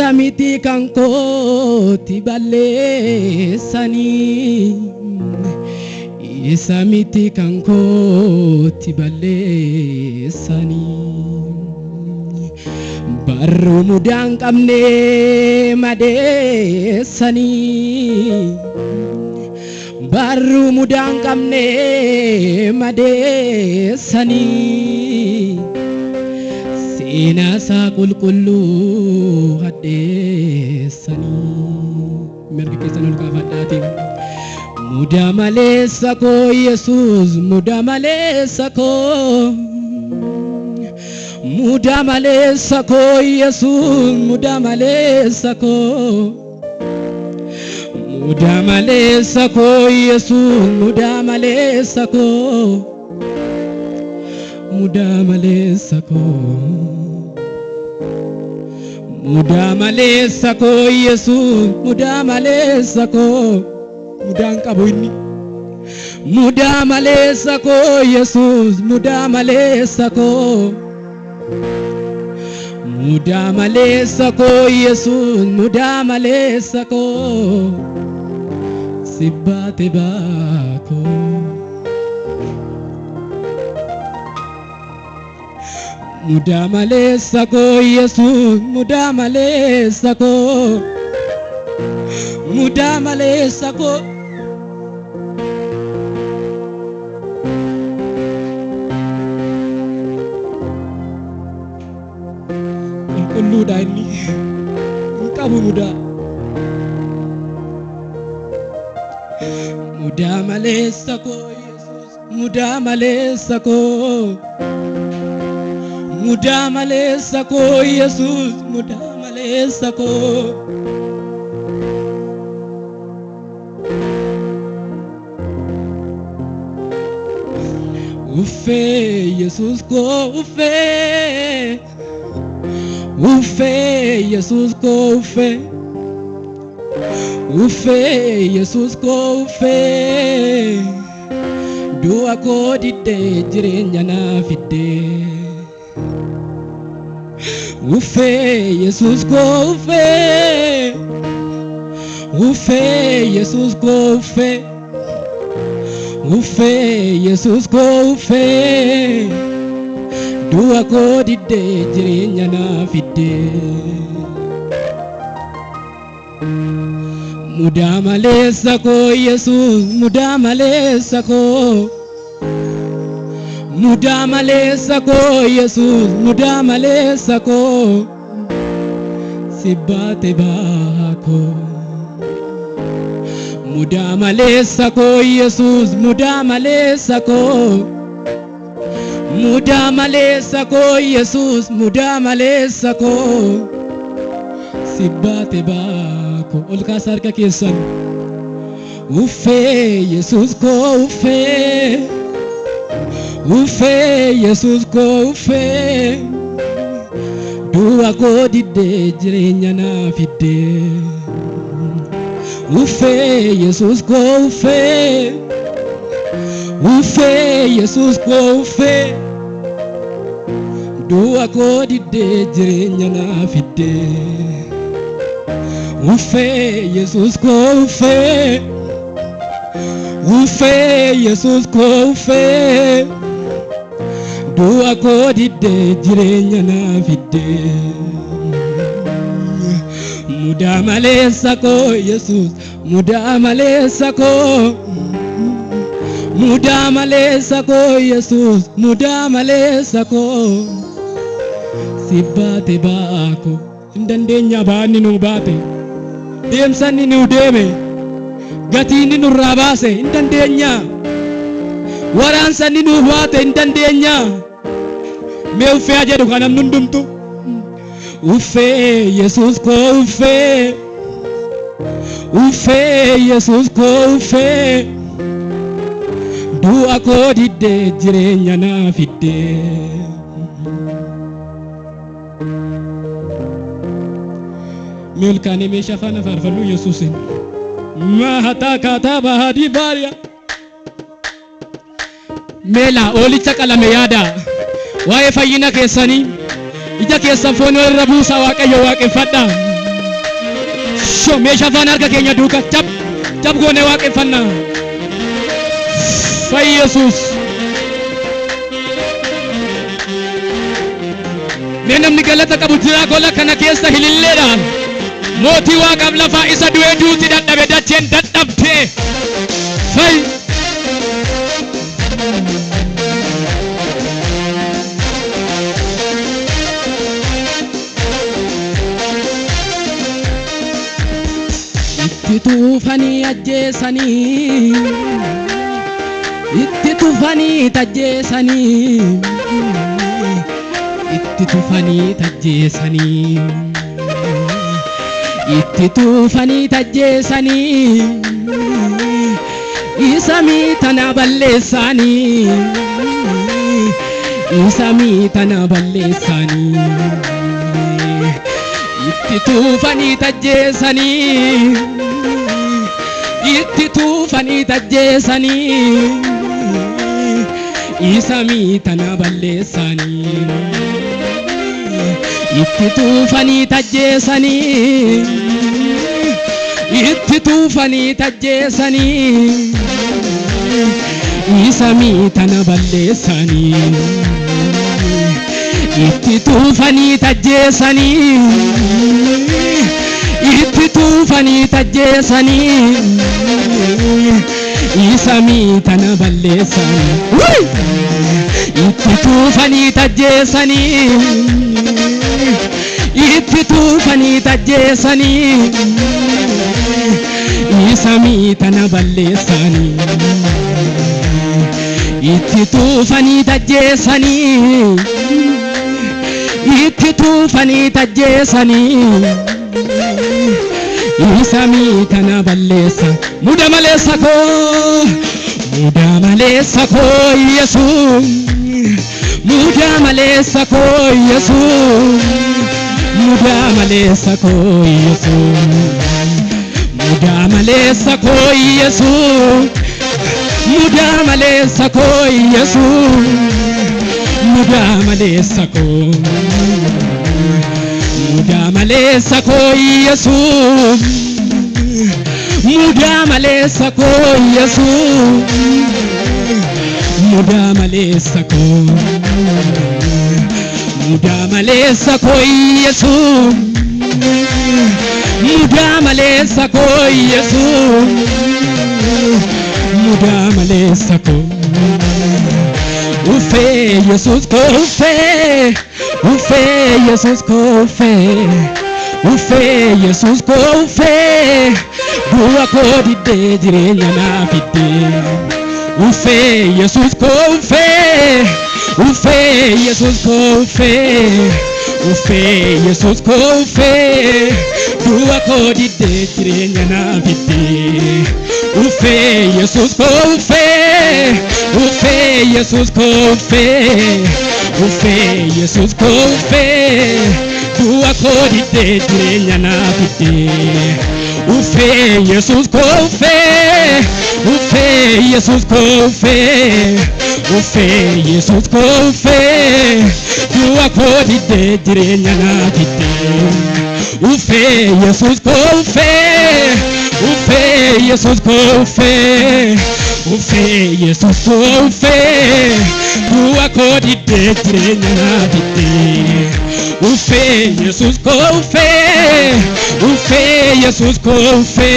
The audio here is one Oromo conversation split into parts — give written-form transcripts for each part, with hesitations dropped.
Isamiti kankoti balesani Isamiti kankoti balesani Barru mudang kamne madesani Barru mudang kamne madesani Sina sa kulkullu hadesani Mergi kesan ul kafadati Muda malesa ko Yesus muda malesa ko Muda malesa ko Yesus muda malesa ko Muda malesa ko Yesus muda malesa ko Muda malesa ko Muda malesa ko Yesus muda malesa ko Muda ngabo ini Muda malesa ko Yesus muda malesa ko Muda malesa ko Yesus muda malesa ko Sibate bako Muda malesa ko Yesus muda malesa ko Muda malesa ko Kullu dani kamu muda Muda malesa ko Yesus muda malesa ko Muda malesa ko Yesus muda malesa ko Ufe Yesus ko ufe Ufe Yesus ko ufe Ufe Yesus ko ufe Dua ko dide jirenya na fide Ufe Yesus ko ufe Ufe Yesus ko ufe Ufe Yesus ko ufe Dua ko dide jirenya na fide Muda malesa ko Yesus muda malesa ko Muda malesa ko Yesus muda malesa ko Sibate bako Muda malesa ko Yesus muda malesa ko Muda malesa ko Yesus muda malesa ko Sibate bako Ulka sarka kesan Ufe Yesus ko ufe Ufe Yesus ko ufe Dua ko dide jirenya na fide Ufe Yesus ko ufe Ufe Yesus ko ufe Dua ko dide jirenya na fide Ufe Yesus ko ufe Ufe Yesus ko ufe Dua ko dide jirenya na fide Muda malesa ko Yesus muda malesa ko Muda malesa ko Yesus muda malesa ko Sibate bako Indandenya bani no bate Deemsanni nu deeme Gatiinni nurraa baase hin dandeenya Waraansanni nu baate hin dandeenya Mee uffee jedhu kan namni hundumtu Uffee Yesus ko uffee Uffee Yesus ko uffee Du'a koo didde jireenya naa fidde Milkaanii meeshaa faana faarfannuu Yesuusin Mahataa kaataaba hadii baariya Meela oolicha qalame yaada waa'ee fayyina keessanii ija keessan foon irra buusaa Waaqayyo waaqeffadhaa Sho meeshaa afaan harka keenya duuka jab goonee waaqeffannaa. Fayyi Yesuus. Mee namni galata qabu jira gola kana keessa hililleedhaan. Mootii waaqaaf lafaa isa du'ee duuti dadhabe dacheen dadhabdee. Fayyi. Itti tufanii ajjeesanii, itti tufanii tajjeesanii, itti tufanii tajjeesanii, itti tufanii tajjeesanii, isa miitana balleessanii, isa miitana balleessanii. Itti tufanii tajjeesanii, itti tufanii tajjeesanii, isa miitana balleessanii. Itti tufanii tajjeesanii, itti tufanii tajjeesanii, isa miitana balleessanii. Itti tufanii tajjeesanii, itti tufanii tajjeesanii, isa miitana balleessanii. Itti tufanii tajjeesanii, itti tufanii tajjeesanii, isa miitana balleessanii. Itti tufanii tajjeesanii, itti tufanii tajjeesanii, isa miitana balleessa. Muda maleessa koo, muda maleessa koo Yesuus, muda maleessa koo Yesuus, muda maleessa koo Yesuus, muda maleessa koo Yesuus, muda maleessa koo Yesuus, muda maleessa koo, muda maleessa koo Yesuus, muda maleessa koo Yesuus, muda maleessa koo, muda maleessa koo Yesuus, muda maleessa koo Yesuus, muda maleessa koo. Ufe Yesus ko ufe, ufe Yesus ko ufe, ufe Yesus ko ufe, bu'a ko didde jireenya na fidde. Ufe Yesus ko ufe, ufe Yesus ko ufe, ufe Yesus ko ufe, bu'a ko didde jireenya na fidde. Ufe Yesus ko ufe, ufe Yesus ko ufe, ufe Yesus ko ufe, bu'a ko didde jireenya na fidde. Ufe Yesus ko ufe, ufe Yesus ko ufe, ufe Yesus ko ufe, bu'a ko didde jireenya na fidde. Ufe Yesus ko ufe, ufe Yesus ko ufe, ufe Yesus ko ufe, bu'a ko didde jireenya na fidde. Ufe Yesus ko ufe, ufe Yesus ko ufe,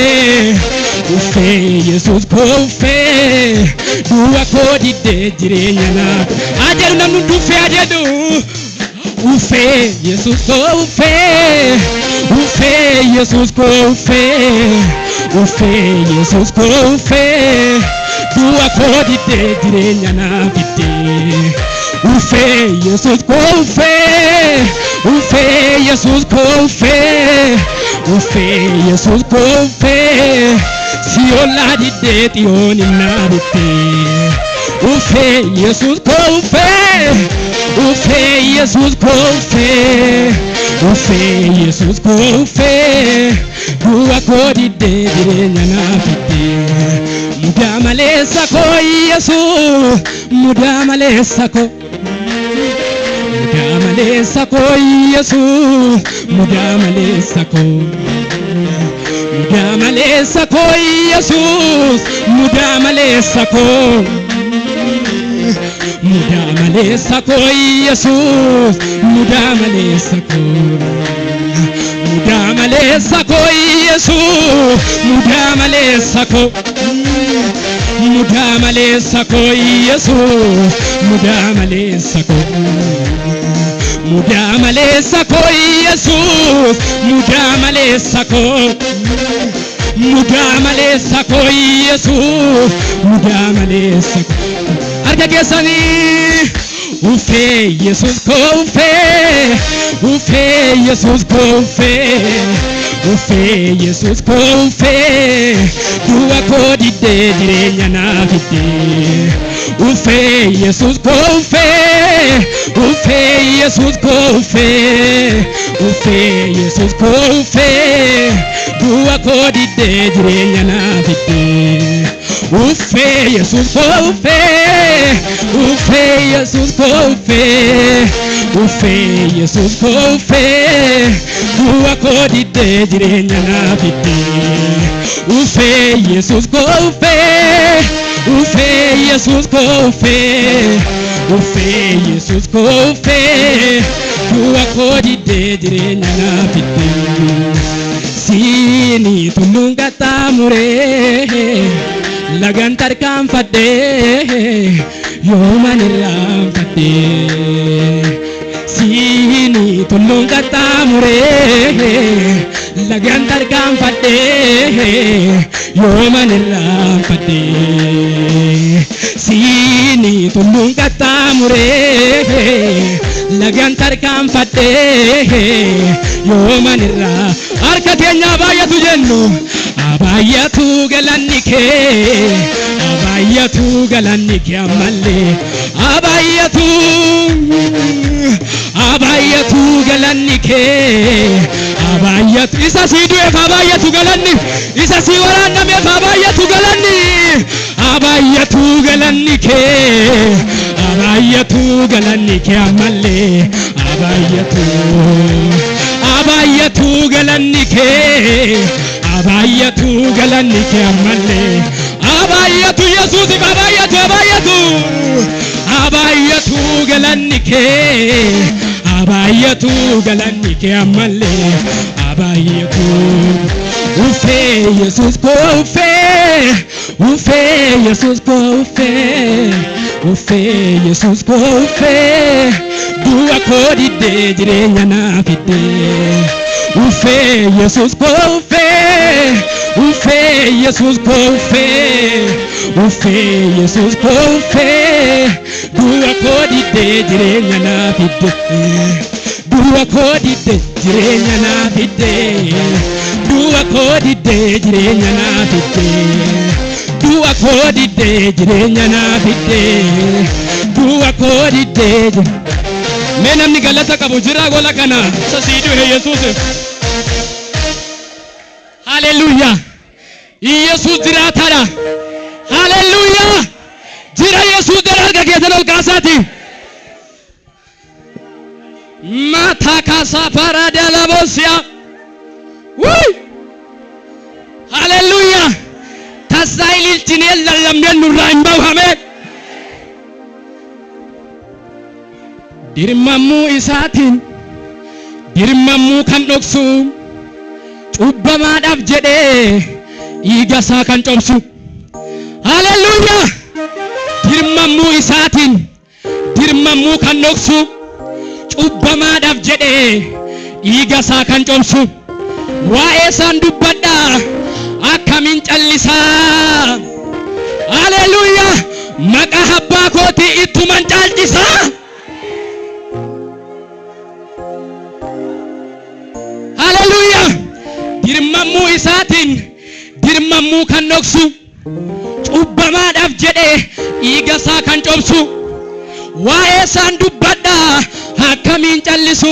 ufe Yesus ko ufe, bu'a ko didde jireenya na. Ajaru namnu dufe ajedu. Ufe Yesus ko ufe, ufe Yesus ko ufe, ufe Yesus ko ufe, bu'a ko didde jireenya na fidde. Ufe Yesus ko ufe, ufe Yesus ko ufe, ufe Yesus ko ufe, siola didde tioni na didde. Ufe Yesus ko ufe, ufe Yesus ko ufe, ufe Yesus ko ufe, bu'a ko didde jireenya na fidde. Muda maleessa koo Yesuus, muda maleessa koo, muda maleessa koo Yesuus, muda maleessa koo, mudaa maleessa koo Yesuus mudaa maleessa koo mudaa maleessa koo Yesuus mudaa maleessa koo mudaa maleessa koo Yesuus mudaa maleessa koo mudaa maleessa koo Yesuus mudaa maleessa koo mudaa maleessa koo Yesuus mudaa maleessa koo mudaa maleessa koo Yesuus mudaa maleessa koo arga keessanii ufee Yesuus koo ufee Yesuus koo ufee Yesuus koo du'a koo diddee jireenya naaf fiddee ufee Yesuus koo ufee Yesuus koo ufee Yesuus koo du'a koo diddee jireenya naaf fiddee ufee Yesuus koo ufee Yesuus koo ufee Yesuus koo du'a koo diddee jireenya naaf fiddee ufee Yesuus koo ufee Yesuus koo ufee Yesuus koo du'a koo diddee jireenya naaf fiddee siini tulluun qaxxaamuree lagan tarkaanfadhee yooman irraanfadhee siini tulluun qaxxaamuree lagan tarkaanfadhee yooman irraanfadhee siini tulluun qaxxaamuree lagan tarkaanfadhee yooman irraa harka keenya baay'atu jennu abaayatu galanni kee ammallee abaayatu galanni kee abaayatu isa sii du'eef abaayatu galanni isa sii waraannameef abaayatu galanni abaayatu galanni kee ammallee abaayatu galanni kee abaayatu galanni kee ammallee abaayatu Yesuusiif abaayatu galanni kee ammallee abaayatu ufee Yesuus koo ufee Yesuus koo ufee Yesuus koo du'a koo diddee jireenya naaf fiddee ufee Yesuus koo ufee Yesuus koo ufee Yesuus koo du'a koo diddee jireenya naaf fiddee du'a koo diddee jireenya naaf fiddee du'a koo diddee jireenya naaf fiddee du'a koo diddee jireenya naaf fiddee du'a koo diddee mee namni galata qabu jira gola kana isa sii du'e Yesuus haleluuyaa Yesuus jiraataadha haleluuyaa jira Yesuus dararga keessan ol kaasaati mataa kaasaa paraada laboosiyaa haleluuyaa tasaa ililchinee lallabneen nurraa hin bawhame dirmamuu isaatiin dirmamuu kan dhoksu cubbamaadhaaf jedhee dhiiga isaa kan cobsu haleluuyaa dirmamuu isaatiin dirmamuu kan dhoksu cubbamaadhaaf jedhee dhiiga isaa kan cobsu waa'ee isaan dubbadhaa akkamiin callisaa haleluuyaa maqaa abbaa kootii ittuman caalchisaa haleluuyaa dirmamuu isaatiin dirmamuu kan dhoksu cubbamaadhaaf jedhee dhiiga isaa kan cobsu waa'ee isaan dubbadhaa akkamiin callisu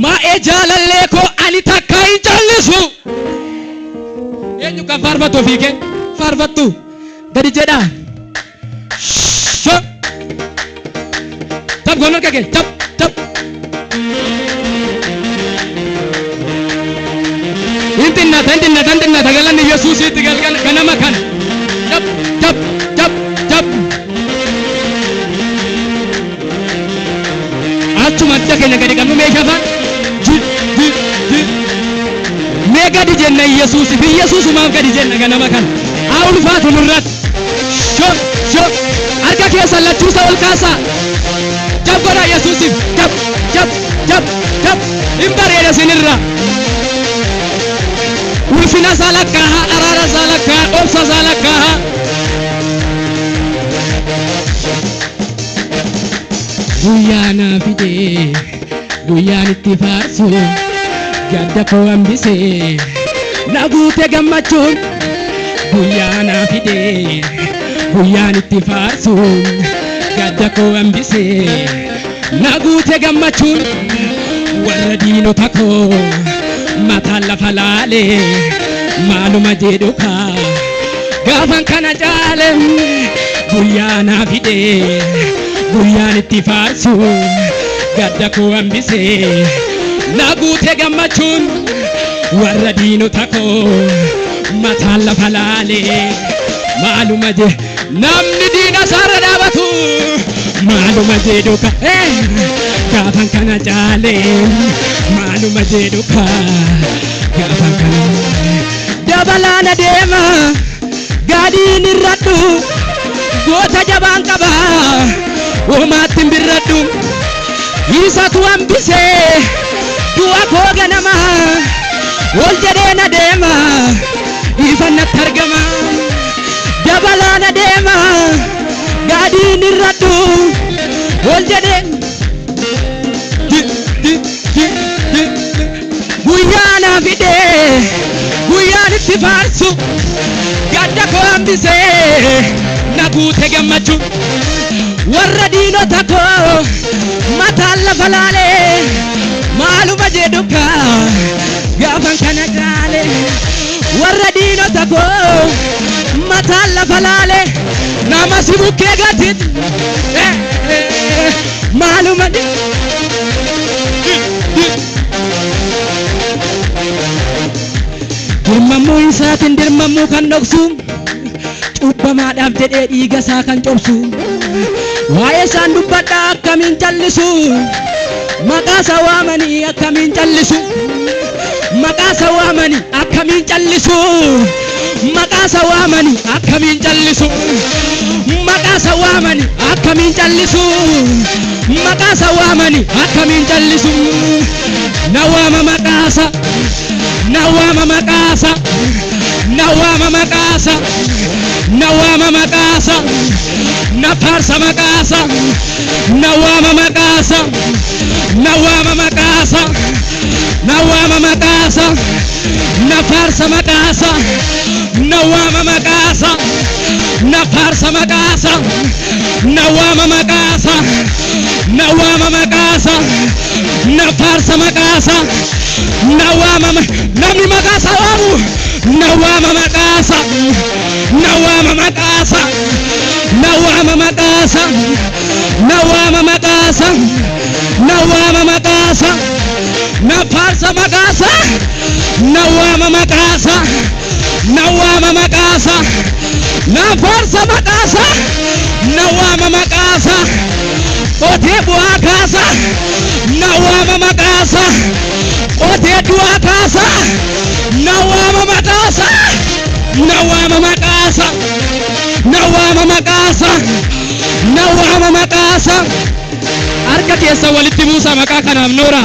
ma'ee jaalallee koo ani takka hin callisu eenyu kan faarfatu ofii kee faarfattu gadi jedhaa tab goon harka kee tab tandina galanni Yesuusitti galgal ganama kana jab achuma keenya gadi qabnu meeshaa fa'a mee gadi jenna Yesuus maaf gadi jenna ganama kana haa ulfaatu nurratti shop harka keessa lachuusa ol kaasaa jab godha Yesuusiif jab hin bareeda sinirra ulfina isaa lakkaa'a araara isaa lakkaa'a obsa isaa lakkaa'a guyyaa naa fidee guyyaan itti faarsu gadda koo hambisee na guute gammachuun guyyaa naa fidee guyyaan itti faarsu gadda koo hambisee na guute gammachuun warra diinota koo mataan lafa laalee maaluma jedhu kaa gaafan kana caale guyyaa naa fidee guyyaan itti faarsu gadda koo hambisee na guute gammachuun warra diinota koo mataan lafa laalee maaluma je namni diina isaarra dhaabatu maaluma jedhu ka gaafan kana caale maaluma jedhu ka gaafan kana dabalaana deema gaadiin irradhu goota jabaan qaba uumaatti birradhu isatu hambisee du'a koo ganama ol jedhee na deema ifannatti argama dabalaana deema gaadiin irradhu ol jedhee guyyaa naa fidee guyyaan itti faarsu gadda koo hambisee na guute gammachuu warra diinota koo mataan lafa laalee maaluma jedhu kaa gaafan kana caale warra diinota koo mataan lafa laalee nama si bukkee gatit maaluma dirmamuu isaatiin dirmamuu kan dhoksu cubbamaadhaaf jedhee dhiiga isaa kan cobsu waa'ee isaan dubbadhaa akkamiin callisu maqaa isaa waamanii akkamiin callisu maqaa isaa waamanii akkamiin callisu maqaa isaa waamanii akkamiin callisu maqaa isaa waamanii akkamiin callisu maqaa isaa waamanii akkamiin callisu na waama maqaa isaa na waama maqaa isaa na waama maqaa isaa na waama maqaa isaa na faarsa maqaa isaa na waama maqaa isaa na waama maqaa isaa na waama maqaa isaa na faarsa maqaa isaa na waama maqaa isaa na faarsa maqaa isaa na waama maqaa isaa na waama maqaa isaa na faarsa maqaa isaa na waama namni maqaa isaa waamu na waama maqaa isaa na waama maqaa isaa na waama maqaa isaa na waama maqaa isaa na waama maqaa isaa na faarsa maqaa isaa na waama maqaa isaa na waama maqaa isaa na faarsa maqaa isaa na waama maqaa isaa qotee bu'aa kaasa na waama maqaa isaa qotee du'aa kaasa na waama maqaa isaa na waama maqaa isaa na waama maqaa isaa na waama maqaa isaa harka keessa walitti buusa maqaa kanaaf noora